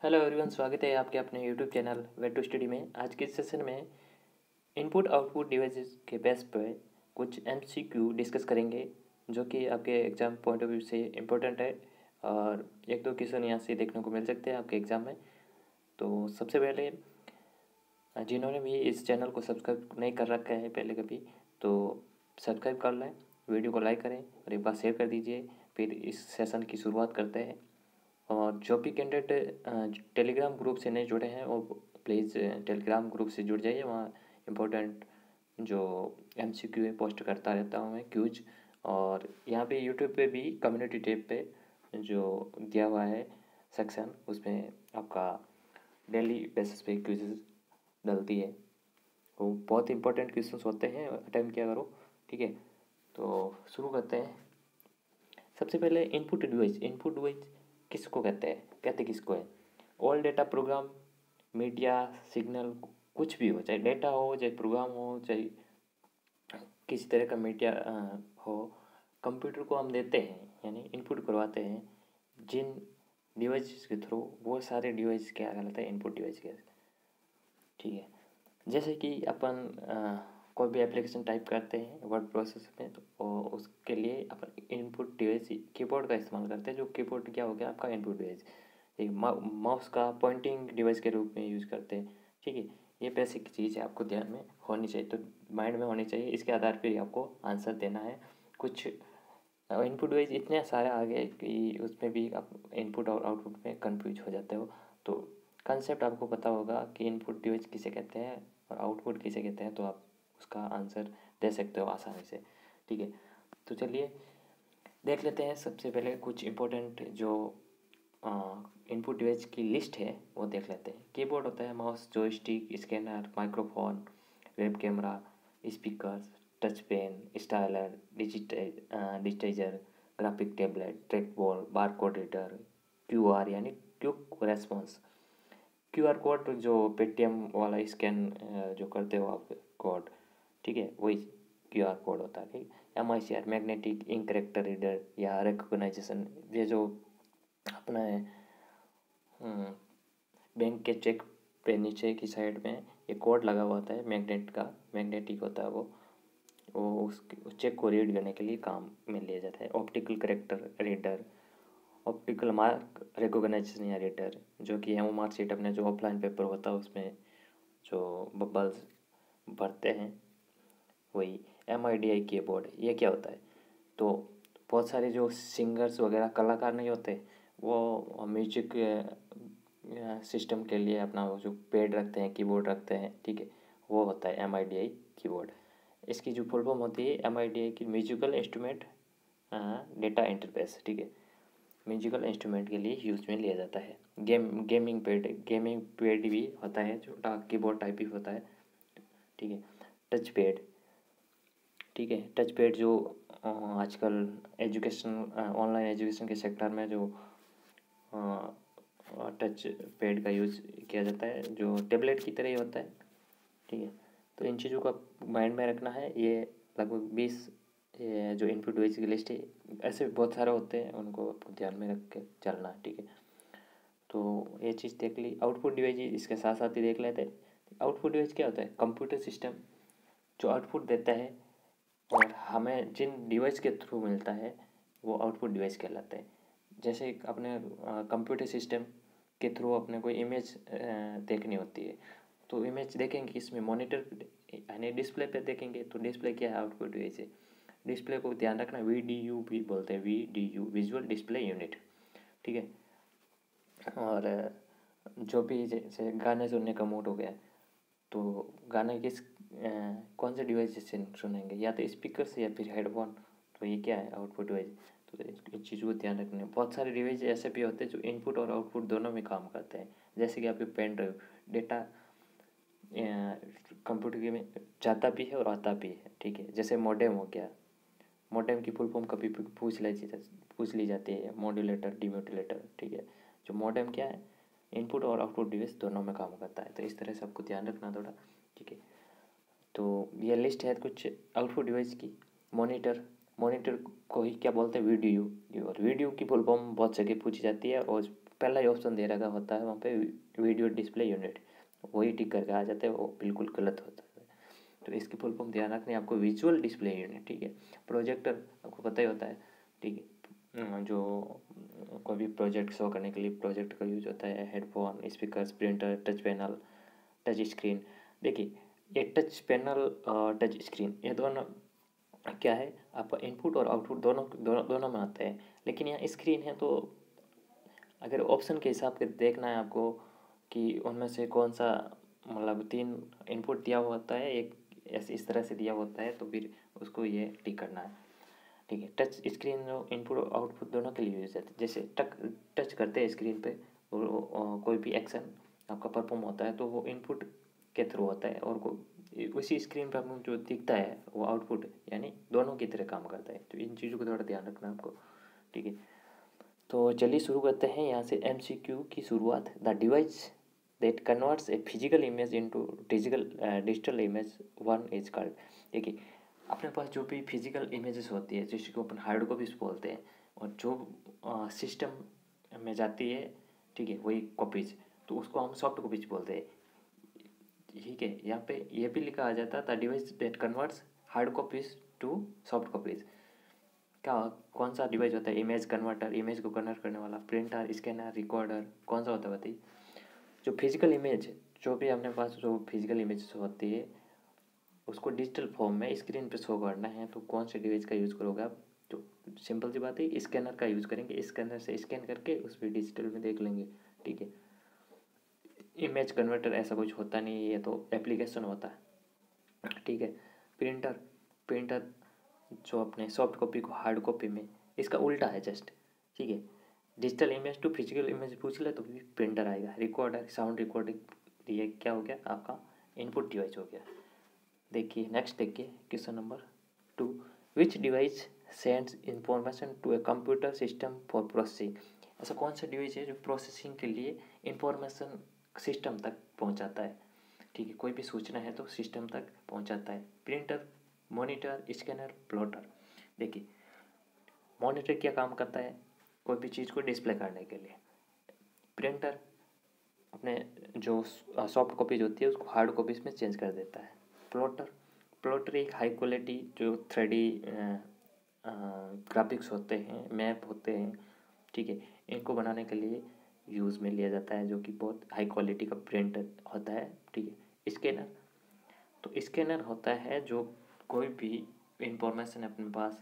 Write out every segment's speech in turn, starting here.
Hello everyone, स्वागत है आपके अपने YouTube channel way to study में। आज के सेशन में इनपुट आउटपुट डिवाइसेस के बेस पे कुछ एमसीक्यू डिस्कस करेंगे जो कि आपके एग्ज़ाम पॉइंट ऑफ व्यू से इम्पोर्टेंट है और एक दो क्वेश्चन यहाँ से देखने को मिल सकते हैं आपके एग्ज़ाम में। तो सबसे पहले जिन्होंने भी इस चैनल को सब्सक्राइब नहीं कर रखा है पहले कभी, तो सब्सक्राइब कर लें, वीडियो को लाइक करें और एक बार शेयर कर दीजिए। फिर इस सेशन की शुरुआत करते हैं। और जो भी कैंडिडेट टेलीग्राम ग्रुप से नहीं जुड़े हैं वो प्लीज़ टेलीग्राम ग्रुप से जुड़ जाइए। वहाँ इम्पोर्टेंट जो एमसीक्यू है पोस्ट करता रहता हूँ मैं, क्यूज। और यहाँ पे यूट्यूब पे भी कम्युनिटी टैब पे जो दिया हुआ है सेक्शन, उसमें आपका डेली बेसिस पे क्यूजेस डलती है। वो बहुत इंपॉर्टेंट क्वेश्चंस होते हैं, अटेम्प्ट किया करो, ठीक है। तो शुरू करते हैं। सबसे पहले इनपुट डिवाइस किसको कहते किसको है? All data programme, media, signal, कुछ भी हो, चाहे डेटा हो, चाहे प्रोग्राम हो, चाहे किसी तरह का मीडिया हो, कंप्यूटर को हम देते हैं यानी इनपुट करवाते हैं जिन डिवाइस के थ्रू, वो सारे डिवाइस क्या कहलाता है? इनपुट डिवाइस के, ठीक है। जैसे कि अपन कोई भी एप्लीकेशन टाइप करते हैं वर्ड प्रोसेस में, तो उसके लिए अपन इनपुट डिवाइस कीबोर्ड का इस्तेमाल करते हैं। जो कीबोर्ड क्या हो गया आपका इनपुट डिवाइस। एक माउस का पॉइंटिंग डिवाइस के रूप में यूज़ करते हैं, ठीक है। ये बेसिक चीज़ है, आपको ध्यान में होनी चाहिए, तो माइंड में होनी चाहिए। इसके आधार पर आपको आंसर देना है। कुछ इनपुट डिवाइस इतने सारे आ गए कि उसमें भी आप इनपुट और आउटपुट में कंफ्यूज हो जाते हो। तो कंसेप्ट आपको पता होगा कि इनपुट डिवाइस किसे कहते हैं और आउटपुट किसे कहते हैं, तो आप उसका आंसर दे सकते हो आसानी से, ठीक है। तो चलिए देख लेते हैं। सबसे पहले कुछ इम्पोर्टेंट जो इनपुट डिवाइस की लिस्ट है वो देख लेते हैं। कीबोर्ड होता है, mouse, joystick, scanner, microphone, web camera, speaker, touch pen, stylus, digitizer, graphic tablet, track ball, barcode reader, QR यानी क्विक रेस्पॉन्स। क्यूआर कोड जो पेटीएम वाला स्कैन जो करते हो आप कोड, ठीक है, वही क्यूआर कोड होता है, ठीक। MICR magnetic ink character reader या रिकॉग्नाइजेशन, ये जो अपना है बैंक के चेक पे नीचे की साइड में ये कोड लगा हुआ होता है, मैग्नेटिक होता है वो उस चेक को रीड करने के लिए काम में लिया जाता है। Optical character reader, optical mark recognition या रीडर, जो कि MMR शीट अपने जो ऑफलाइन पेपर होता है उसमें जो बबल्स भरते हैं, वही। MIDI कीबोर्ड, ये क्या होता है? तो बहुत सारे जो सिंगर्स वगैरह कलाकार नहीं होते, वो म्यूजिक सिस्टम के लिए अपना वो जो पैड रखते हैं, कीबोर्ड रखते हैं, ठीक है, वो होता है MIDI कीबोर्ड। इसकी जो फुल फॉर्म होती है MIDI की, म्यूजिकल इंस्ट्रूमेंट डेटा इंटरफेस, ठीक है। म्यूजिकल इंस्ट्रूमेंट के लिए यूज में लिया जाता है। गेमिंग पैड भी होता है, छोटा कीबोर्ड टाइप ही होता है, ठीक है। टच पैड, ठीक है। टच पैड जो आजकल एजुकेशन, ऑनलाइन एजुकेशन के सेक्टर में जो टच पैड का यूज़ किया जाता है, जो टेबलेट की तरह ही होता है, ठीक है। तो इन चीज़ों का माइंड में रखना है। ये लगभग 20 जो इनपुट डिवाइस की लिस्ट है, ऐसे बहुत सारे होते हैं, उनको ध्यान में रख के चलना है, ठीक है। तो ये चीज़ देख ली। आउटपुट डिवाइस इसके साथ साथ ही देख लेते हैं। आउटपुट डिवाइस क्या होता है? कंप्यूटर सिस्टम जो आउटपुट देता है और हमें जिन डिवाइस के थ्रू मिलता है वो आउटपुट डिवाइस कहलाते हैं। जैसे अपने कंप्यूटर सिस्टम के थ्रू अपने कोई इमेज देखनी होती है, तो इमेज देखेंगे इसमें मॉनिटर यानी डिस्प्ले पे देखेंगे, तो डिस्प्ले क्या है? आउटपुट डिवाइस है। डिस्प्ले को ध्यान रखना, VDU भी बोलते हैं, VDU विजुअल डिस्प्ले यूनिट, ठीक है। और जो भी जैसे गाने सुनने का मूड हो गया, तो गाना कौन से डिवाइस से सुनेंगे? या तो स्पीकर से या फिर हेडफोन। तो ये क्या है? Output device. तो इन चीज़ों को ध्यान रखना है। बहुत सारे डिवाइस ऐसे भी होते हैं जो इनपुट और आउटपुट दोनों में काम करते हैं। जैसे कि आपके पेन ड्राइव, डेटा कंप्यूटर के में जाता भी है और आता भी है, ठीक है। जैसे मॉडेम हो गया, मॉडेम की फुल फॉर्म कभी पूछ ली जाती है, मॉड्यूलेटर, डिमोड्यूलेटर, ठीक है। जो मॉडेम क्या है? इनपुट और आउटपुट डिवाइस दोनों में काम करता है। तो इस तरह से आपको ध्यान रखना थोड़ा, ठीक है। तो ये लिस्ट है कुछ आउटपुट डिवाइस की। मॉनिटर को ही क्या बोलते हैं? VDU। और VDU की फुल फॉर्म बहुत जगह पूछी जाती है और पहला ही ऑप्शन दे रखा होता है वहाँ पे वीडियो डिस्प्ले यूनिट, वही टिक करके आ जाता है, वो बिल्कुल गलत होता है। तो इसकी फुल फॉर्म ध्यान रखनी है आपको, विजुअल डिस्प्ले यूनिट, ठीक है। प्रोजेक्टर आपको पता ही होता है, ठीक है, जो कोई भी प्रोजेक्ट शो करने के लिए प्रोजेक्ट का यूज होता है। Headphone, speaker, printer, touch panel, touch screen. देखिए ये टच पैनल और टच स्क्रीन ये दोनों क्या है, आपका इनपुट और आउटपुट दोनों में आता है। लेकिन यहाँ स्क्रीन है तो अगर ऑप्शन के हिसाब से देखना है आपको कि उनमें से कौन सा, मतलब 3 इनपुट दिया हुआ होता है, एक ऐसे इस तरह से दिया होता है, तो फिर उसको ये टिक करना है, ठीक है। टच स्क्रीन जो इनपुट और आउटपुट दोनों के लिए यूज होता है। जैसे टच करते हैं स्क्रीन पे और कोई भी एक्शन आपका परफॉर्म होता है तो वो इनपुट के थ्रू होता है, और उसी स्क्रीन पर आपको जो दिखता है वो आउटपुट, यानी दोनों की तरह काम करता है। तो इन चीज़ों को थोड़ा ध्यान रखना आपको, ठीक है। तो चलिए शुरू करते हैं यहाँ से MCQ की शुरुआत। The device that converts a physical image into digital image one is called. देखिए अपने पास जो भी फिजिकल इमेजेस होती है जिसको अपन हार्ड कॉपीज बोलते हैं, और जो सिस्टम में जाती है, ठीक है, वही कॉपीज, तो उसको हम सॉफ्ट कॉपीज बोलते हैं, ठीक है। यहाँ पे ये भी लिखा आ जाता the device that converts hard copies to soft copies. क्या कौन सा डिवाइस होता है, इमेज कन्वर्टर, इमेज को कन्वर्ट करने वाला, प्रिंटर, स्कैनर, रिकॉर्डर, कौन सा होता है बताइए। जो फिजिकल इमेज, जो भी अपने पास जो फिजिकल इमेज होती है उसको डिजिटल फॉर्म में स्क्रीन पे शो करना है, तो कौन से डिवाइस का यूज़ करोगे आप। तो सिंपल सी बात है, स्कैनर का यूज़ करेंगे, स्कैनर से स्कैन करके उस पर डिजिटल में देख लेंगे, ठीक है। इमेज कन्वर्टर ऐसा कुछ होता नहीं है, ये तो एप्लीकेशन होता है, ठीक है। प्रिंटर, प्रिंटर जो अपने सॉफ्ट कॉपी को हार्ड कॉपी में, इसका उल्टा है जस्ट, ठीक है। Digital image to physical image पूछ ले तो भी प्रिंटर आएगा। रिकॉर्डर, साउंड रिकॉर्डिंग, ये क्या हो गया आपका इनपुट डिवाइस हो गया। देखिए नेक्स्ट देखिए question number 2, which device sends information to a computer system for processing. ऐसा कौन सा डिवाइस है जो प्रोसेसिंग के लिए इंफॉर्मेशन सिस्टम तक पहुंचाता है, ठीक है, कोई भी सूचना है तो सिस्टम तक पहुंचाता है। Printer, monitor, scanner, plotter. देखिए मॉनिटर क्या काम करता है, कोई भी चीज़ को डिस्प्ले करने के लिए। प्रिंटर अपने जो सॉफ्ट कॉपीज होती है उसको हार्ड कॉपीज में चेंज कर देता है। प्लॉटर, प्लॉटर एक हाई क्वालिटी जो 3D ग्राफिक्स होते हैं, मैप होते हैं, ठीक है, इनको बनाने के लिए यूज़ में लिया जाता है, जो कि बहुत हाई क्वालिटी का प्रिंटर होता है, ठीक है। स्कैनर, तो स्कैनर होता है जो कोई भी इंफॉर्मेशन अपने पास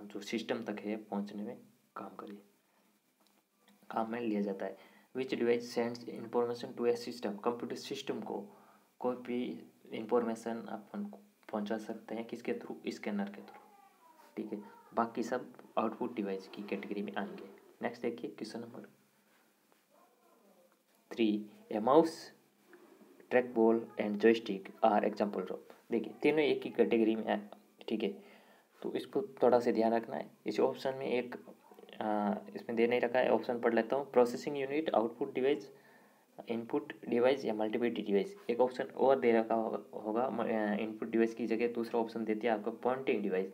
जो सिस्टम तक है पहुंचने में काम में लिया जाता है। Which device sends information to a system, computer system को कोई भी इंफॉर्मेशन अपन पहुंचा सकते हैं किसके थ्रू, स्कैनर के थ्रू, ठीक है। बाकी सब आउटपुट डिवाइस की कैटेगरी में आएंगे। नेक्स्ट देखिए question number 3, a mouse, track ball and joystick are example of. देखिए तीनों एक ही कैटेगरी में है, ठीक है, तो इसको थोड़ा सा ध्यान रखना है। इस ऑप्शन में एक इसमें दे नहीं रखा है, ऑप्शन पढ़ लेता हूँ। Processing unit, output device, input device या मल्टीमीडिया डिवाइस। एक ऑप्शन और दे रखा होगा इनपुट डिवाइस की जगह दूसरा ऑप्शन देती है आपका पॉइंटिंग डिवाइस।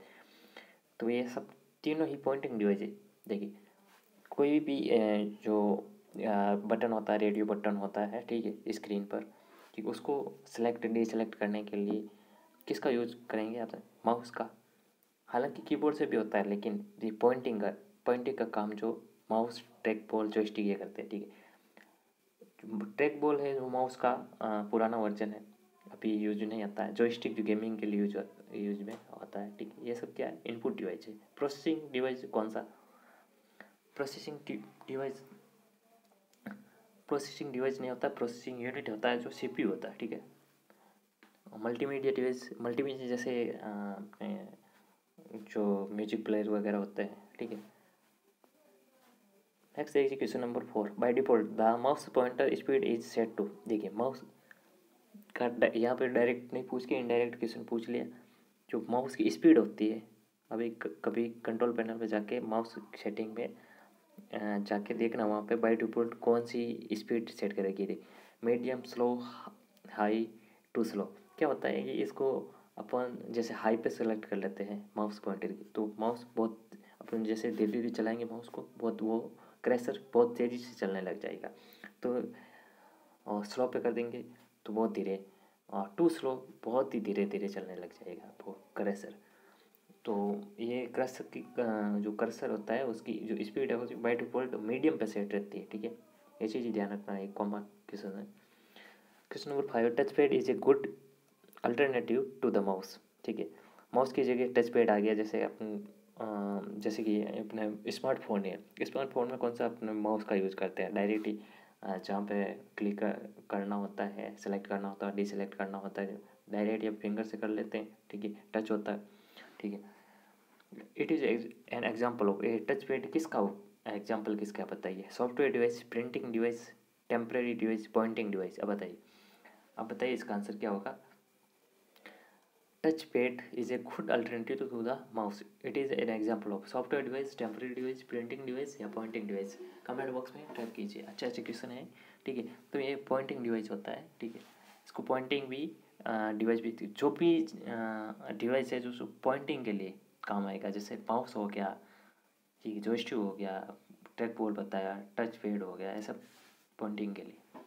तो ये सब तीनों ही पॉइंटिंग डिवाइस है। देखिए कोई भी जो बटन होता है, रेडियो बटन होता है, ठीक है, स्क्रीन पर, ठीक, उसको सेलेक्ट डिसेलेक्ट करने के लिए किसका यूज करेंगे आप, माउस का। हालांकि कीबोर्ड से भी होता है, लेकिन ये पॉइंटिंग का काम जो माउस, ट्रैक बॉल, जॉयस्टिक ये करते हैं, ठीक है। ट्रैक बॉल है जो माउस का पुराना वर्जन है, अभी यूज नहीं आता है। जॉयस्टिक जो गेमिंग के लिए यूज में होता है, ठीक है। ये सब क्या है, इनपुट डिवाइस है। प्रोसेसिंग डिवाइस कौन सा, प्रोसेसिंग डिवाइस, प्रोसेसिंग डिवाइस नहीं होता, प्रोसेसिंग यूनिट होता है जो CPU होता है, ठीक है। मल्टीमीडिया डिवाइस, मल्टीमीडिया जैसे अपने जो म्यूजिक प्लेयर वगैरह होते हैं, ठीक है। नेक्स्ट देखिए question number 4, by default the mouse pointer speed is set to. देखिए माउस का यहाँ पे डायरेक्ट नहीं पूछ के इनडायरेक्ट क्वेश्चन पूछ लिया। जो माउस की स्पीड होती है, अभी कभी कंट्रोल पैनल पे जाके माउस सेटिंग में जाके देखना, वहाँ पे बाय डिफॉल्ट कौन सी स्पीड सेट करेगी थी, medium, slow, high too slow. क्या होता है कि इसको अपन जैसे हाई पे सेलेक्ट कर लेते हैं माउस पॉइंटर की, तो माउस बहुत अपन जैसे धीरे धीरे चलाएंगे माउस को, बहुत वो क्रैशर बहुत तेज़ी से चलने लग जाएगा। तो और स्लो पे कर देंगे तो बहुत धीरे, और टू स्लो बहुत ही धीरे धीरे चलने लग जाएगा वो क्रैशर। तो ये क्रैशर की जो कर्सर होता है उसकी जो स्पीड है वो बाई डिफॉल्ट मीडियम पे सेट रहती है, ठीक है। ये चीज़ ध्यान रखना है। कॉमन क्वेश्चन है। Question number 5, touch pad is a good alternative to the mouse, ठीक है। माउस की जगह टच पैड आ गया, जैसे जैसे कि अपने स्मार्टफोन है, स्मार्टफोन में कौन सा अपने माउस का यूज़ करते हैं, डायरेक्ट ही जहाँ पे क्लिक करना होता है, सेलेक्ट करना होता है, डिसेलेक्ट करना होता है, डायरेक्ट या फिंगर से कर लेते हैं, ठीक है। टच होता है, ठीक है। It is an example of a touch pad. किसका एग्जाम्पल किसका बताइए? Software device, printing device, temporary device, pointing device. अब बताइए इसका आंसर क्या होगा? Touch pad is a good alternative to the mouse. It is an example of software device, temporary device, printing device या pointing device. Comment box में type कीजिए। अच्छा question है, ठीक है। तो ये पॉइंटिंग डिवाइस होता है, ठीक है। इसको पॉइंटिंग भी डिवाइस भी, जो भी डिवाइस है जो पॉइंटिंग के लिए काम आएगा, जैसे माउस हो गया, ठीक है, जॉयस्टिक हो गया, ट्रैक बॉल बताया, टच पैड हो गया, ऐसा पॉइंटिंग के लिए।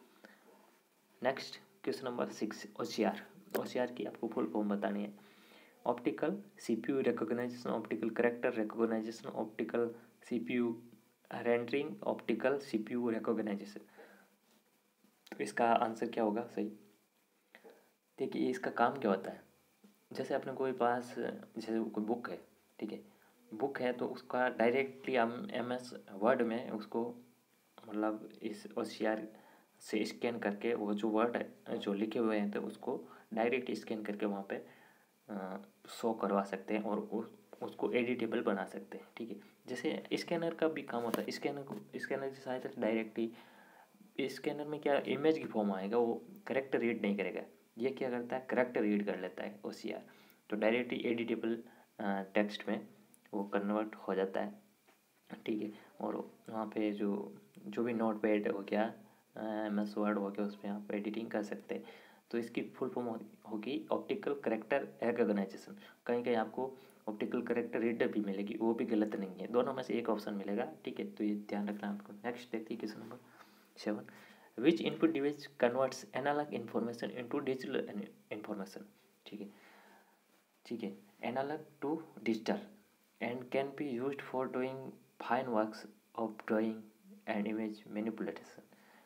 Next question number 6, OCR। OCR की आपको फुल फॉर्म बतानी है। Optical CPU recognition, optical character recognition, optical CPU rendering, optical CPU recognition. तो इसका आंसर क्या होगा सही? देखिए इसका काम क्या होता है, जैसे अपने कोई पास जैसे कोई बुक है, ठीक है, बुक है तो उसका डायरेक्टली हम MS वर्ड में उसको मतलब इस OCR से स्कैन करके वो जो वर्ड है जो लिखे हुए हैं तो उसको डायरेक्ट स्कैन करके वहाँ पे शो करवा सकते हैं और उसको एडिटेबल बना सकते हैं, ठीक है। जैसे स्कैनर का भी काम होता है, स्कैनर की सहायता से डायरेक्ट ही स्कैनर में क्या इमेज की फॉर्म आएगा, वो करेक्ट रीड नहीं करेगा, ये क्या करता है करेक्ट रीड कर लेता है OCR। तो डायरेक्ट ही एडिटेबल टेक्स्ट में वो कन्वर्ट हो जाता है, ठीक है। और वहाँ पे जो भी नोट पैड हो गया, MS वर्ड हो गया, उसमें आप एडिटिंग कर सकते हैं। तो इसकी फुल फॉर्म होगी ऑप्टिकल कैरेक्टर रिकॉग्नाइजेशन। कहीं कहीं आपको ऑप्टिकल कैरेक्टर रीडर भी मिलेगी, वो भी गलत नहीं है, दोनों में से एक ऑप्शन मिलेगा, ठीक है। तो ये ध्यान रखना आपको। नेक्स्ट देखिए question number 7, which input device converts analogue information into digital information, ठीक है, ठीक है, analogue to digital and can be used for doing fine works of drawing and image manipulation.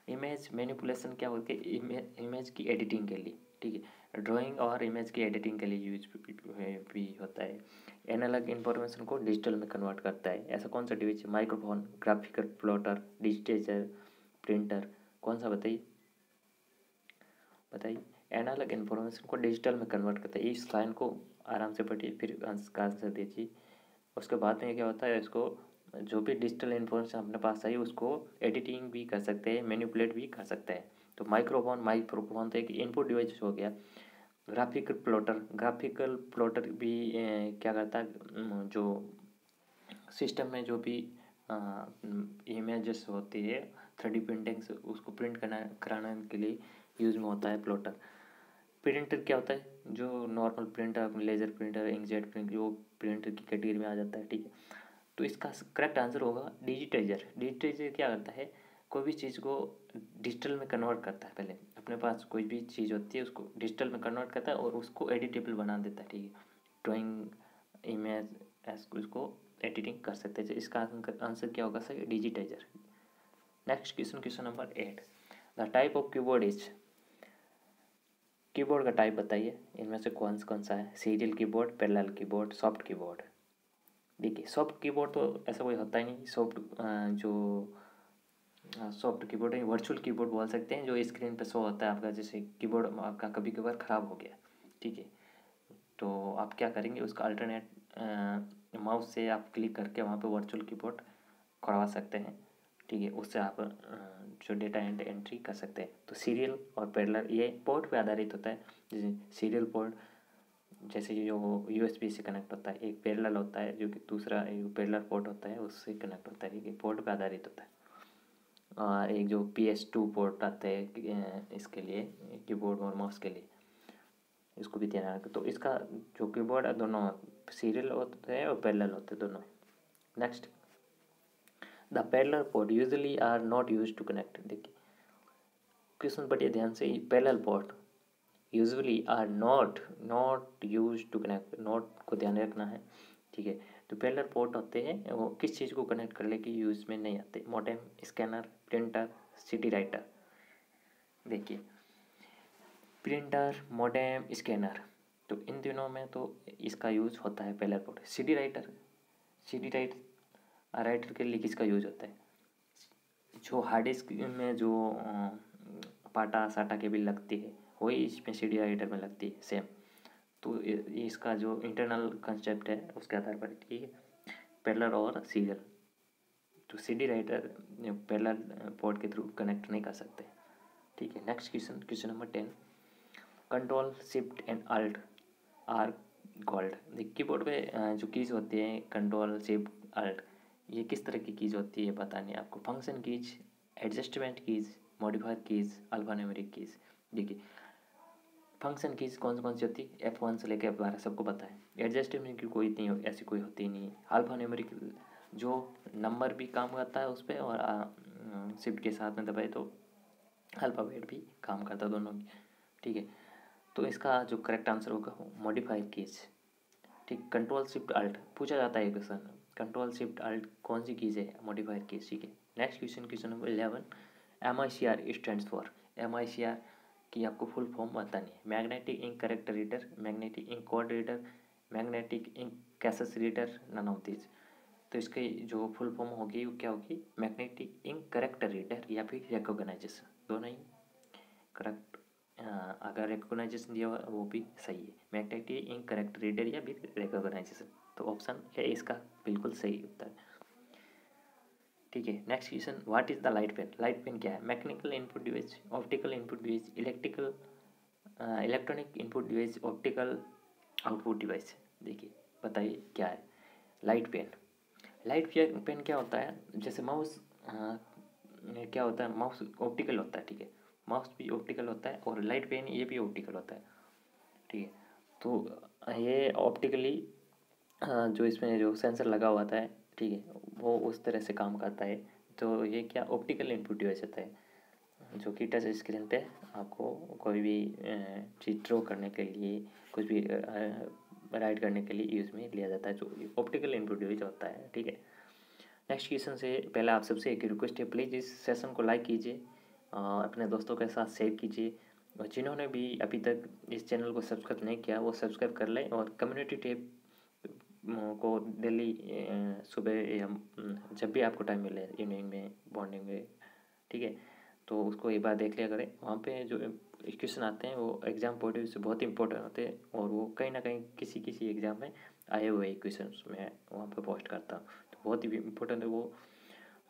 Image manipulation क्या होती है? इमेज की editing के लिए, ठीक है, ड्राइंग और इमेज की एडिटिंग के लिए यूज भी होता है। एनालॉग इन्फॉर्मेशन को डिजिटल में कन्वर्ट करता है। ऐसा कौन सा device? Microphone, graphical plotter, digitiser, printer, कौन सा बताइए? एनालॉग इन्फॉर्मेशन को डिजिटल में कन्वर्ट करता है। इस लाइन को आराम से पढ़िए फिर का आंसर दीजिए। उसके बाद में क्या होता है, इसको जो भी डिजिटल इन्फॉर्मेशन अपने पास आई उसको एडिटिंग भी कर सकते हैं, मैनिपुलेट भी कर सकते हैं। तो माइक्रोफोन तो एक इनपुट डिवाइस हो गया। ग्राफिकल प्लॉटर भी क्या करता है, जो सिस्टम में जो भी इमेजेस होती है 3D प्रिंटिंग से उसको प्रिंट कराने के लिए यूज में होता है प्लॉटर। प्रिंटर क्या होता है? जो normal printer, laser printer, inkjet printer, जो प्रिंटर की कैटेगरी में आ जाता है, ठीक है। तो इसका करेक्ट आंसर होगा डिजिटाइजर। डिजिटाइजर क्या करता है? कोई भी चीज़ को डिजिटल में कन्वर्ट करता है। पहले अपने पास कोई भी चीज़ होती है उसको डिजिटल में कन्वर्ट करता है और उसको एडिटेबल बना देता है, ठीक है। ड्राइंग, इमेज, उसको एडिटिंग कर सकते हैं। इसका आंसर क्या होगा sir? Digitiser. Next question number 8, the type of keyboard is. Keyboard का टाइप बताइए, इनमें से कौन सा है? Serial keyboard, parallel keyboard, soft keyboard. देखिए सॉफ्ट कीबोर्ड तो ऐसा कोई होता ही नहीं। सॉफ्ट कीबोर्ड है, वर्चुअल कीबोर्ड बोल सकते हैं, जो स्क्रीन पे शो होता है आपका। जैसे कीबोर्ड आपका कभी कभार ख़राब हो गया, ठीक है, तो आप क्या करेंगे, उसका अल्टरनेट माउस से आप क्लिक करके वहाँ पे वर्चुअल कीबोर्ड करवा सकते हैं, ठीक है। उससे आप जो डेटा एंट्री कर सकते हैं। तो सीरियल और पैरेलल ये पोर्ट पे आधारित होता है। जैसे सीरियल पोर्ट जैसे जो USB से कनेक्ट होता है, एक पैरेलल होता है जो कि दूसरा पैरेलल पोर्ट होता है उससे कनेक्ट होता है, ये पोर्ट पे आधारित होता है। और एक जो PS2 पोर्ट आता है इसके लिए, कीबोर्ड और माउस के लिए, इसको भी ध्यान रखें। तो इसका जो कीबोर्ड है दोनों सीरियल होते हैं और पैरेलल होते हैं दोनों। Next, the parallel port usually are not use to connect. देखिए क्वेश्चन पढ़िए ध्यान से, parallel port usually are not use to connect, not को ध्यान रखना है, ठीक है। तो पैरेलल पोर्ट होते हैं वो किस चीज़ को कनेक्ट करने की यूज़ में नहीं आते? Modem, scanner, printer, city writer. देखिए प्रिंटर, मॉडेम, स्कैनर, तो इन दिनों में तो इसका यूज़ होता है पैरेलल पोर्ट। सिटी राइटर के लिए किसका यूज होता है? जो हार्ड डिस्क में जो पाटा साटा केबल लगती है वही इसमें सीडी राइटर में लगती है सेम। तो इसका जो इंटरनल कंसेप्ट है उसके आधार पर, ठीक है, पैरेलल और सीरियल। तो सीडी राइटर पैरेलल पोर्ट के थ्रू कनेक्ट नहीं कर सकते, ठीक है। Next question number 10, control shift and alt are called. देखिए कीबोर्ड पे जो कीज होती हैं कंट्रोल शिफ्ट अल्ट, ये किस तरह की कीज होती है बतानी है आपको। Function keys, adjustment keys, modifier keys, alphanumeric keys. देखिए फंक्शन कीज कौन सी होती है? F1 से लेकर F12 सबको पता है। एडजस्टमेंट की कोई नहीं, ऐसी कोई होती ही नहीं है। अल्फान्यूमेरिक जो नंबर भी काम करता है उस पर, और शिफ्ट के साथ में दबाए तो अल्फ़ाबेट भी काम करता है, दोनों भी, ठीक है। तो इसका जो करेक्ट आंसर होगा मॉडिफायर कीज, ठीक। कंट्रोल शिफ्ट अल्ट पूछा जाता है क्वेश्चन, कंट्रोल शिफ्ट अल्ट कौन सी कीज है? मॉडिफायर कीज, ठीक है। Next question number 11, MICR stands for. MICR की आपको फुल फॉर्म बतानी है। Magnetic ink character reader, magnetic ink code reader, magnetic ink cases reader, none of this. तो इसकी जो फुल फॉर्म होगी वो क्या होगी? मैग्नेटिक इंक करेक्टर रीडर या फिर रिकॉग्नाइजेशन, दोनों ही करेक्ट। अगर रिकॉग्नाइजेशन दिया हुआ वो भी सही है, मैग्नेटिक इंक करेक्टर रीडर या फिर रिकॉग्नाइजेशन। तो ऑप्शन है इसका बिल्कुल सही उत्तर, ठीक है। Next question, what is the light pen? Light pen क्या है? Mechanical input device, optical input device, electronic input device, optical output device. देखिए बताइए क्या है लाइट पेन? लाइट पेन क्या होता है? जैसे माउस क्या होता है? माउस ऑप्टिकल होता है, ठीक है, माउस भी ऑप्टिकल होता है और लाइट पेन ये भी ऑप्टिकल होता है, ठीक है। तो ये ऑप्टिकली जो इसमें जो सेंसर लगा हुआ था, ठीक है, वो उस तरह से काम करता है। तो ये क्या ऑप्टिकल इनपुट डिवाइस होता है जो कि टच स्क्रीन पे आपको कोई भी चीज़ ड्रॉ करने के लिए, कुछ भी राइट करने के लिए यूज़ में लिया जाता है, जो ऑप्टिकल इनपुट डिवाइस होता है, ठीक है। नेक्स्ट क्वेश्चन से पहले आप सबसे एक रिक्वेस्ट है, प्लीज़ इस सेशन को लाइक कीजिए, अपने दोस्तों के साथ शेयर कीजिए, और जिन्होंने भी अभी तक इस चैनल को सब्सक्राइब नहीं किया वो सब्सक्राइब कर लें, और कम्युनिटी टैब को डेली सुबह या जब भी आपको टाइम मिले, इवनिंग में, मॉर्निंग में, ठीक है, तो उसको एक बार देख लिया करें। वहाँ पे जो क्वेश्चन आते हैं वो एग्ज़ाम पॉइंट ऑफ व्यू से बहुत इंपॉर्टेंट होते हैं, और वो कहीं ना कहीं किसी एग्ज़ाम में आए हुए क्वेश्चन मैं वहाँ पे पोस्ट करता हूँ, तो बहुत ही इंपॉर्टेंट है वो,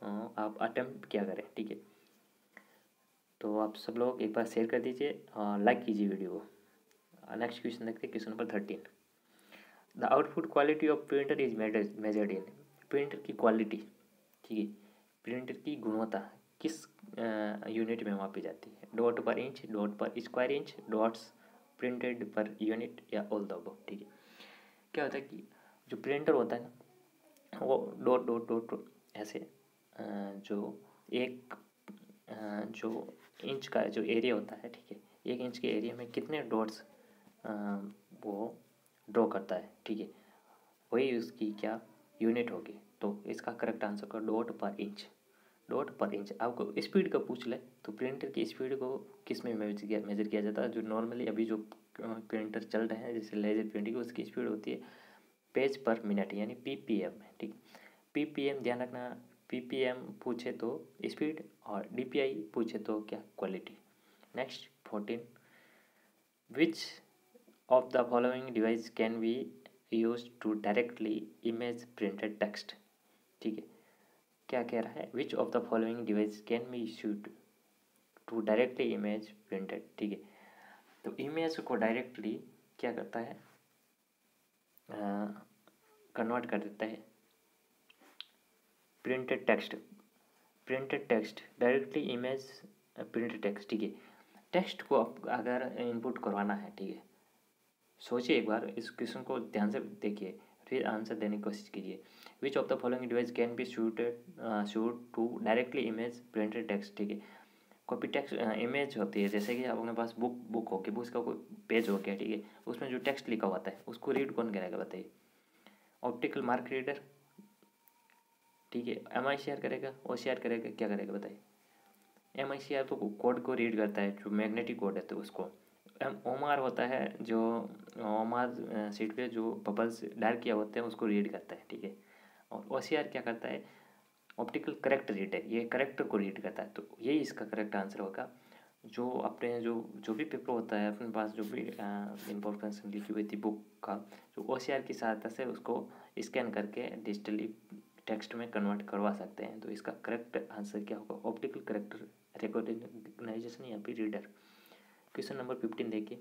आप अटेम्प्ट किया करें, ठीक है। तो आप सब लोग एक बार शेयर कर दीजिए, लाइक कीजिए वीडियो को। नेक्स्ट क्वेश्चन देखते हैं, question number 13, the output quality of printer is measured in. Printer की क्वालिटी, ठीक है, प्रिंटर की गुणवत्ता किस यूनिट में मापी जाती है? डॉट पर इंच, डॉट पर square inch, dots printed per unit, या ऑल द अबव, ठीक है। क्या होता है कि जो प्रिंटर होता है ना वो डॉट डॉट डॉट ऐसे जो एक जो इंच का जो एरिया होता है, ठीक है, 1 इंच के एरिया में कितने डॉट्स वो ड्रॉ करता है, ठीक है, वही उसकी क्या यूनिट होगी। तो इसका करेक्ट आंसर का डॉट पर इंच, डॉट पर इंच। आपको स्पीड का पूछ ले तो प्रिंटर की स्पीड को किस में मेजर किया जाता है? जो नॉर्मली अभी जो प्रिंटर चल रहे हैं जैसे लेजर प्रिंटिंग, उसकी स्पीड होती है पेज पर मिनट, यानी PPM में, ठीक। PPM ध्यान रखना, PPM पूछे तो स्पीड और DPI पूछे तो क्या? Quality. Next 14, which of the following device can be use to directly image printed text, ठीक है। क्या कह रहा है? Which of the following device can be used to directly image printed, ठीक है। तो इमेज को डायरेक्टली क्या करता है? कन्वर्ट कर देता है printed text directly image printed text, ठीक है। टेक्स्ट को अगर इनपुट करवाना है, ठीक है, सोचिए एक बार, इस क्वेश्चन को ध्यान से देखिए, फिर आंसर देने की कोशिश कीजिए। Which of the following device can be shoot to directly image printed text. ठीक है, कॉपी टेक्स्ट इमेज होती है, जैसे कि अपने पास बुक हो गई, बुक का कोई पेज हो गया, ठीक है, उसमें जो टेक्स्ट लिखा होता है उसको रीड कौन करेगा बताइए? ऑप्टिकल मार्क रीडर, ठीक है, MICR करेगा, OCR करेगा, क्या करेगा बताइए? MICR तो कोड को रीड करता है, जो मैग्नेटिक कोड है तो उसको। OMR होता है जो OMR शीट पे जो बबल्स डार्क किया होते हैं उसको रीड करता है, ठीक है। और OCR क्या करता है? ऑप्टिकल करेक्ट रीडर, ये करेक्टर को रीड करता है। तो यही इसका करेक्ट आंसर होगा। जो अपने जो भी पेपर होता है अपने पास, जो भी इंफॉर्मेशन लिखी हुई थी बुक का, जो OCR की सहायता से उसको स्कैन करके डिजिटली टेक्स्ट में कन्वर्ट करवा सकते हैं। तो इसका करेक्ट आंसर क्या होगा? ऑप्टिकल करेक्टर रिकॉग्नाइजेशन या फिर रीडर। क्वेश्चन नंबर 15 देखिए।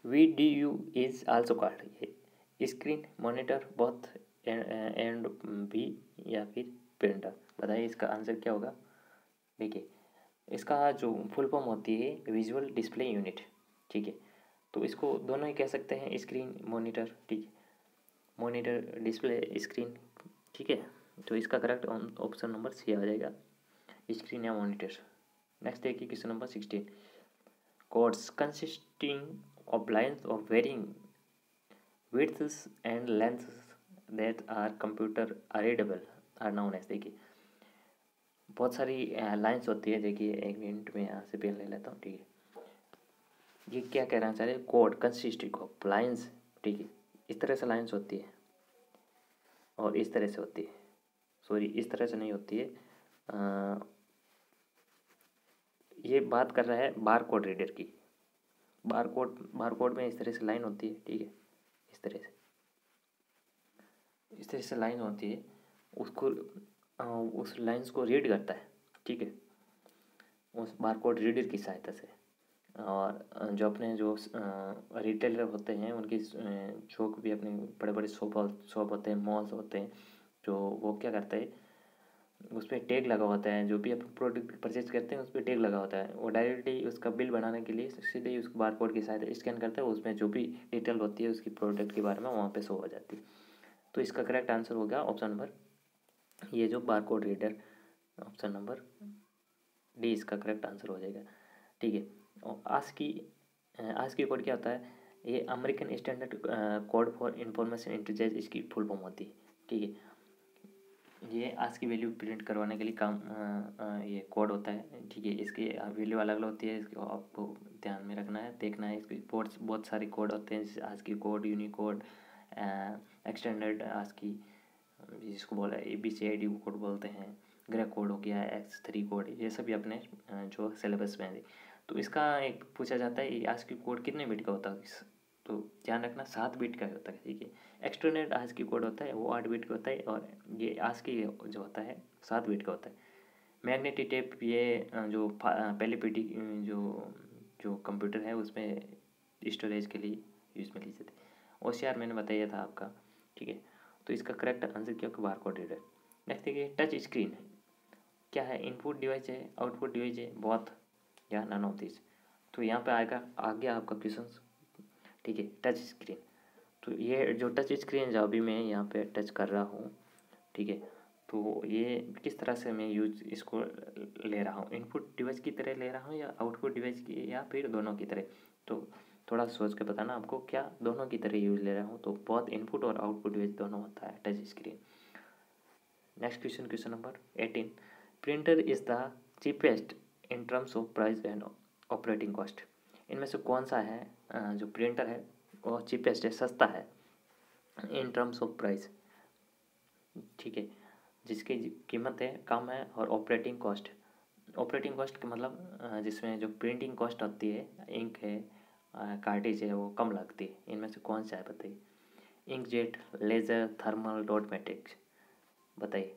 VDU is also called screen, monitor, both and भी, या फिर प्रिंटर। बताइए इसका आंसर क्या होगा? देखिए, इसका जो फुल फॉर्म होती है विजुअल डिस्प्ले यूनिट, ठीक है। तो इसको दोनों ही कह सकते हैं, स्क्रीन, मॉनिटर, ठीक है, मॉनिटर, डिस्प्ले, स्क्रीन, ठीक है। तो इसका करेक्ट ऑप्शन नंबर सी आ जाएगा, स्क्रीन या मॉनिटर। नेक्स्ट देखिए question number 16। Codes consisting of lines of varying widths and lengths that are computer readable are known as। देखिए, बहुत सारी लाइन्स होती है। देखिए, एक मिनट में यहाँ से पेन ले लेता हूँ, ठीक है। ये क्या कहना चाह रहे हैं? कोड कंसिस्टिंग ऑफ लाइन्स, ठीक है, इस तरह से लाइन्स होती है और इस तरह से होती है, सॉरी इस तरह से नहीं होती है। ये बात कर रहा है बार कोड रीडर की। बार कोड में इस तरह से लाइन होती है, ठीक है, इस तरह से लाइन होती है, उसको उस लाइन्स को रीड करता है, ठीक है, उस बार कोड रीडर की सहायता से। और जो अपने जो रिटेलर होते हैं उनकी जो भी अपने बड़े बड़े शॉप होते हैं, मॉल्स होते हैं, जो वो क्या करते हैं, उस पर टैग लगा होता है, जो भी अपन प्रोडक्ट परचेज करते हैं उस पर टैग लगा होता है, वो डायरेक्टली उसका बिल बनाने के लिए सीधे ही उस बार कोड की सहायता स्कैन करता है, उसमें जो भी डिटेल होती है उसकी प्रोडक्ट के बारे में वहाँ पे शो हो जाती है। तो इसका करेक्ट आंसर हो गया ऑप्शन नंबर, ये जो bar code reader, option number D इसका करेक्ट आंसर हो जाएगा, ठीक है। और आज की कोड क्या होता है? ये American standard code for information interchange इसकी फुल फॉर्म होती है, ठीक है। ये आज की वैल्यू प्रिंट करवाने के लिए काम ये कोड होता है, ठीक है। इसकी वैल्यू अलग अलग होती है, इसको आपको ध्यान में रखना है, देखना है। इसके बहुत सारे कोड होते हैं, जैसे आज की कोड, यूनिकोड, एक्सटेंडेड आज की, जिसको बोला ABCD कोड बोलते हैं, ग्रे कोड हो गया, X3 कोड, ये सभी अपने जो सिलेबस में है। तो इसका एक पूछा जाता है आज की कोड कितने बिट का होता है? तो ध्यान रखना 7 बिट का होता है, ठीक है। एक्सटर्नल आज की कोड होता है वो 8 बिट का होता है, और ये आज की जो होता है 7 बिट का होता है। मैग्नेटिक टेप, ये जो पहले पीटी जो कंप्यूटर है उसमें स्टोरेज के लिए यूज़ में ली जाती है। OCR मैंने बताया था आपका, ठीक है। तो इसका करेक्ट आंसर क्या होगा? Bar code reader. नेक्स्ट देखिए, टच स्क्रीन क्या है? इनपुट डिवाइस है, आउटपुट डिवाइस है, बोथ या नन ऑफ दिस। तो यहाँ पे आएगा आ गया आपका क्वेश्चन, ठीक है, टच स्क्रीन। तो ये जो टच स्क्रीन जो अभी मैं यहाँ पे टच कर रहा हूँ, ठीक है, तो ये किस तरह से मैं यूज इसको ले रहा हूँ? इनपुट डिवाइस की तरह ले रहा हूँ या आउटपुट डिवाइस की, या फिर दोनों की तरह? तो थोड़ा सोच के बताना आपको, क्या दोनों की तरह यूज ले रहा हूँ? तो बहुत इनपुट और आउटपुट डिवाइस दोनों होता है touch screen. Next question, question number 18। Printer is the cheapest in terms of price and operating cost. इनमें से कौन सा है जो प्रिंटर है वो चीपेस्ट है, सस्ता है, इन टर्म्स ऑफ प्राइस, ठीक है, जिसकी कीमत है कम है, और ऑपरेटिंग कॉस्ट का मतलब जिसमें जो प्रिंटिंग कॉस्ट होती है, इंक है, कार्टेज है, वो कम लगती है। इनमें से कौन सा है बताइए? Inkjet, laser, thermal, dot matrix. बताइए।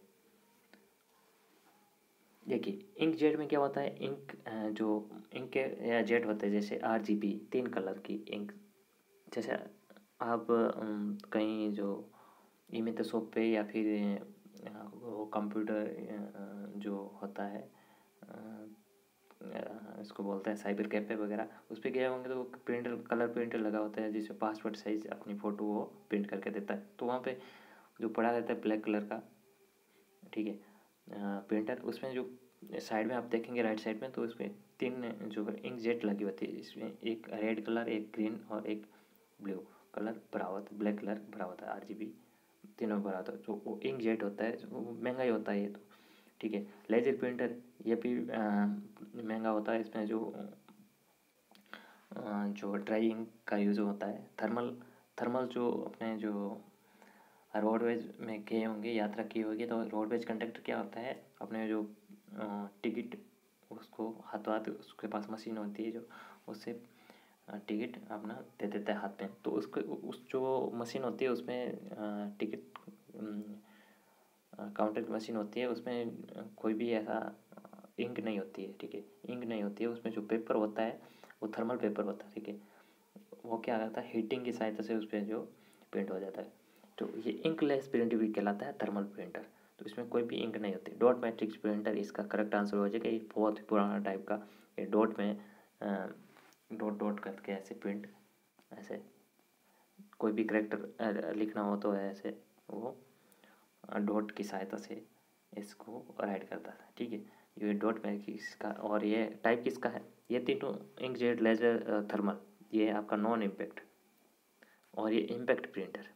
देखिए, इंक जेट में क्या होता है? जो इंक के या जेट होते हैं, जैसे RGB 3 कलर की इंक, जैसे आप कहीं जो इमेज शॉप पे या फिर वो कंप्यूटर जो होता है इसको बोलते हैं साइबर कैफे वगैरह, उस पर गए होंगे तो प्रिंटर, कलर प्रिंटर लगा होता है जिसमें पासपोर्ट साइज अपनी फ़ोटो वो प्रिंट करके देता है। तो वहाँ पे जो पड़ा रहता है ब्लैक कलर का, ठीक है, प्रिंटर, उसमें जो साइड में आप देखेंगे राइट साइड में, तो उसमें 3 जो इंक जेट लगी होती है। इसमें एक रेड कलर, एक ग्रीन और एक ब्लू कलर भरा हुआ था, ब्लैक कलर भरा होता है, RGB तीनों भरा होता है। तो वो इंक जेट होता है, वो महंगा ही होता है ये तो, ठीक है। लेजर प्रिंटर ये भी महंगा होता है। इसमें जो ड्राई इंक का यूज़ होता है। थर्मल जो अपने जो रोडवेज में गए होंगे, यात्रा की होगी, तो रोडवेज कंडक्टर क्या होता है, अपने जो टिकट उसको हाथों हाथ, उसके पास मशीन होती है जो उससे टिकट अपना दे देता है हाथ में। तो उसको उस जो मशीन होती है उसमें टिकट काउंटर की मशीन होती है, उसमें कोई भी ऐसा इंक नहीं होती है, ठीक है, इंक नहीं होती है। उसमें जो पेपर होता है वो थर्मल पेपर होता है, ठीक है। वो क्या करता है, हीटिंग की सहायता से उस पर जो प्रिंट हो जाता है। तो ये इंकलेस प्रिंट भी कहलाता है थर्मल प्रिंटर। तो इसमें कोई भी इंक नहीं होती। डॉट मैट्रिक्स प्रिंटर इसका करेक्ट आंसर हो जाएगा। ये बहुत ही पुराना टाइप का, ये डॉट में डॉट डॉट करके ऐसे प्रिंट, ऐसे कोई भी करेक्टर लिखना हो तो ऐसे वो डॉट की सहायता से इसको राइट करता था, ठीक है। ये डॉट मैट्रिक्स का, और ये टाइप किसका है, ये तीनों इंकजेट, लेजर, थर्मल, ये आपका नॉन इम्पैक्ट, और ये इम्पैक्ट प्रिंटर।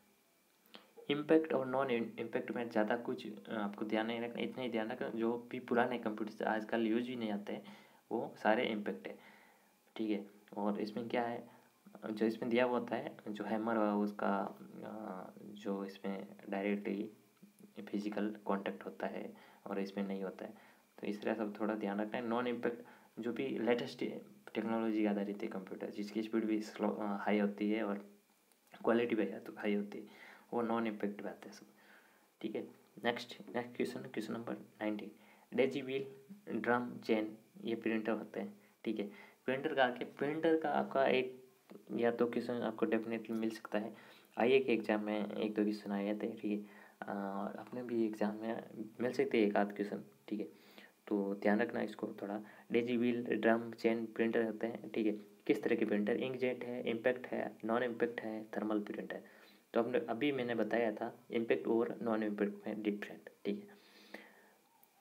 इम्पैक्ट और नॉन इम्पैक्ट में ज़्यादा कुछ आपको ध्यान नहीं रखना, इतना ही ध्यान रखना जो भी पुराने कंप्यूटर आजकल यूज ही नहीं आते हैं वो सारे इम्पैक्ट है, ठीक है। और इसमें क्या है, जो इसमें दिया हुआ होता है, जो हैमर है उसका जो इसमें डायरेक्टली फिजिकल कांटेक्ट होता है और इसमें नहीं होता है। तो इस तरह सब थोड़ा ध्यान रखना है। नॉन इम्पैक्ट जो भी लेटेस्ट टेक्नोलॉजी आधारित है कंप्यूटर, जिसकी स्पीड भी स्लो हाई होती है और क्वालिटी भी हाई होती है, वो नॉन इम्पैक्ट में आते हैं सब, ठीक है। Next question number 19। Daisy wheel, drum, chain, ये प्रिंटर होते हैं, ठीक है। प्रिंटर का आपका एक या दो क्वेश्चन आपको डेफिनेटली मिल सकता है। आईए के एग्ज़ाम में 1-2 क्वेश्चन आए थे, ठीक है, और अपने भी एग्ज़ाम में मिल सकते हैं 1-आध क्वेश्चन, ठीक है। तो ध्यान रखना इसको थोड़ा। Daisy wheel, drum, chain printer होते हैं, ठीक है। किस तरह के प्रिंटर, इंकजेट है, इम्पैक्ट है, नॉन इम्पैक्ट है, थर्मल प्रिंटर। तो अपने अभी मैंने बताया था इम्पैक्ट और नॉन इम्पैक्ट में डिफरेंट, ठीक है।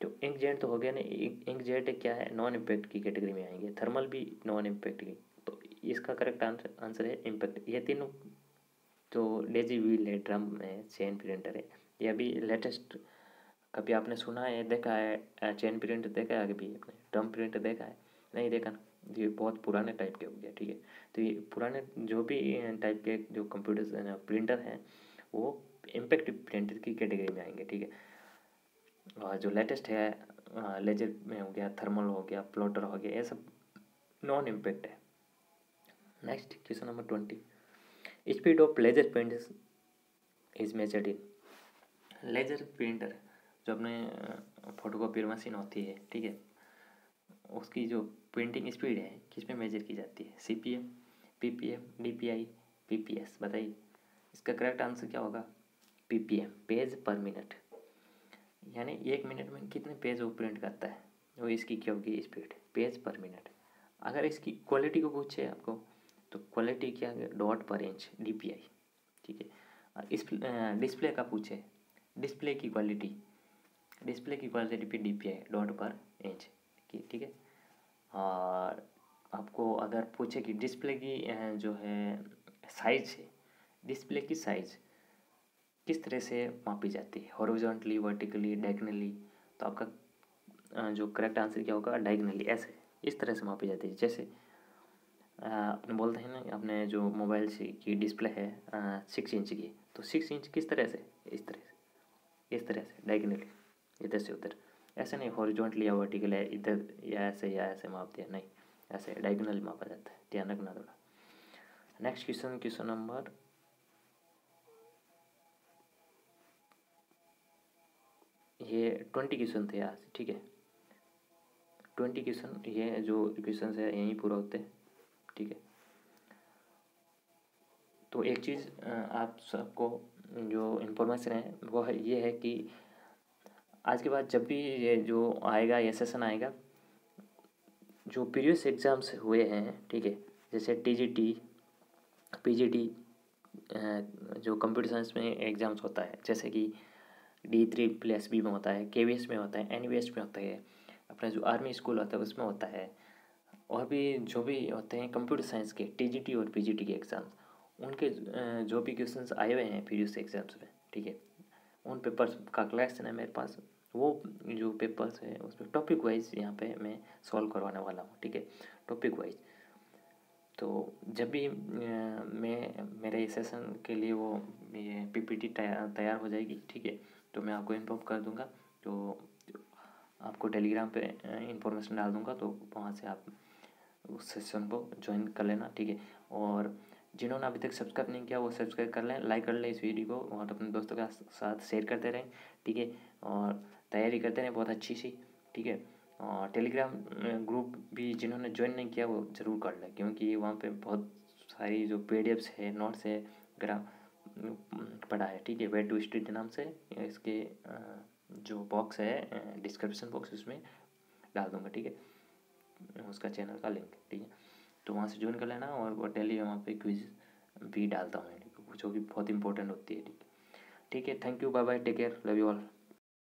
तो इंकजेट तो हो गया ना, इंकजेट क्या है, नॉन इम्पैक्ट की कैटेगरी में आएंगे, थर्मल भी नॉन इम्पैक्ट की। तो इसका करेक्ट आंसर है इम्पैक्ट। ये तीनों जो डेजी व्हील है, ड्रम है, चेन प्रिंटर है, ये अभी लेटेस्ट। कभी आपने सुना है, देखा है चेन प्रिंटर देखा है, कभी आपने ड्रम प्रिंटर देखा है, नहीं देखा ना, ये बहुत पुराने टाइप के हो गया, ठीक है। तो ये पुराने जो भी टाइप के जो कंप्यूटर प्रिंटर हैं वो इम्पैक्ट प्रिंटर की कैटेगरी में आएंगे, ठीक है। और जो लेटेस्ट है लेजर में हो गया, थर्मल हो गया, प्लॉटर हो गया, ये सब नॉन इम्पैक्ट है। Next question number 20। Speed of laser print is measured in. Laser printer जो अपने फोटोकॉपियर मशीन होती है, ठीक है, उसकी जो प्रिंटिंग स्पीड है किस में मेजर की जाती है, CPM, PPM, DPI, PPS, बताइए। इसका करेक्ट आंसर क्या होगा, PPM, पेज पर मिनट। यानी 1 मिनट में कितने पेज वो प्रिंट करता है, वो इसकी क्या होगी स्पीड, पेज पर मिनट। अगर इसकी क्वालिटी को पूछे आपको तो क्वालिटी क्या है, डॉट पर इंच, DPI, ठीक है। और इस डिस्प्ले का पूछे, डिस्प्ले की क्वालिटी पे DPI, डॉट पर इंच की, ठीक है। और आपको अगर पूछे कि डिस्प्ले की जो है साइज है, डिस्प्ले की साइज किस तरह से मापी जाती है, हॉरिजॉन्टली, वर्टिकली, डायगनली, तो आपका जो करेक्ट आंसर क्या होगा, डायगनली, ऐसे इस तरह से मापी जाती है। जैसे अपने बोलते हैं ना, अपने जो मोबाइल से की डिस्प्ले है 6 इंच की, तो 6 इंच किस तरह से, इस तरह से डायगनली, इधर से उधर, ऐसे नहीं हॉरिजॉन्टली या वर्टिकल है इधर या ऐसे माप दिया, नहीं, ऐसे डायगोनल मापा जाता है, ध्यान रखना थोड़ा। नेक्स्ट क्वेश्चन नंबर, ये 20 क्वेश्चन थे आज, ठीक है। 20 क्वेश्चन, ये जो क्वेश्चन है यहीं पूरा होते हैं, ठीक है। तो एक चीज़ आप सबको जो इन्फॉर्मेशन है वो है, ये है कि आज के बाद जब भी ये जो आएगा, ये सेशन आएगा, जो प्रीवियस एग्ज़ाम्स हुए हैं, ठीक है, जैसे TGT, PGT, जो कंप्यूटर साइंस में एग्ज़ाम्स होता है, जैसे कि D3+B में होता है, KVS में होता है, NVS में होता है, अपना जो आर्मी स्कूल होता है उसमें होता है, और भी जो भी होते हैं कंप्यूटर साइंस के TGT और PGT के एग्ज़ाम्स, उनके जो भी क्वेश्चंस आए हुए हैं प्रीवियस एग्ज़ाम्स में, ठीक है, उन पेपर्स का कलेक्शन है मेरे पास। वो जो पेपर्स है उसमें टॉपिक वाइज यहाँ पे मैं सॉल्व करवाने वाला हूँ, ठीक है, टॉपिक वाइज। तो जब भी मैं मेरे इस सेशन के लिए वो ये PPT तैयार हो जाएगी, ठीक है, तो मैं आपको इन्फॉर्म कर दूँगा। तो आपको टेलीग्राम पे इंफॉर्मेशन डाल दूँगा, तो वहाँ से आप उस सेशन को ज्वाइन कर लेना, ठीक है। और जिन्होंने अभी तक सब्सक्राइब नहीं किया वो सब्सक्राइब कर लें, लाइक कर लें इस वीडियो को, और अपने दोस्तों के साथ शेयर करते रहें, ठीक है, और तैयारी करते रहें बहुत अच्छी सी, ठीक है। और टेलीग्राम ग्रुप भी जिन्होंने ज्वाइन नहीं किया वो ज़रूर कर लें, क्योंकि वहाँ पे बहुत सारी जो PDFs है, नोट्स है, ग्राफ पढ़ा है, ठीक है, वे टू स्टडी नाम से। इसके जो बॉक्स है डिस्क्रिप्शन बॉक्स उसमें डाल दूँगा, ठीक है, उसका चैनल का लिंक, ठीक है, तो वहाँ से ज्वाइन कर लेना। और वो डेली वहाँ पे क्विज भी डालता हूँ, जो कि बहुत इंपॉर्टेंट होती है, ठीक है। Thank you, bye bye, take care, love you all.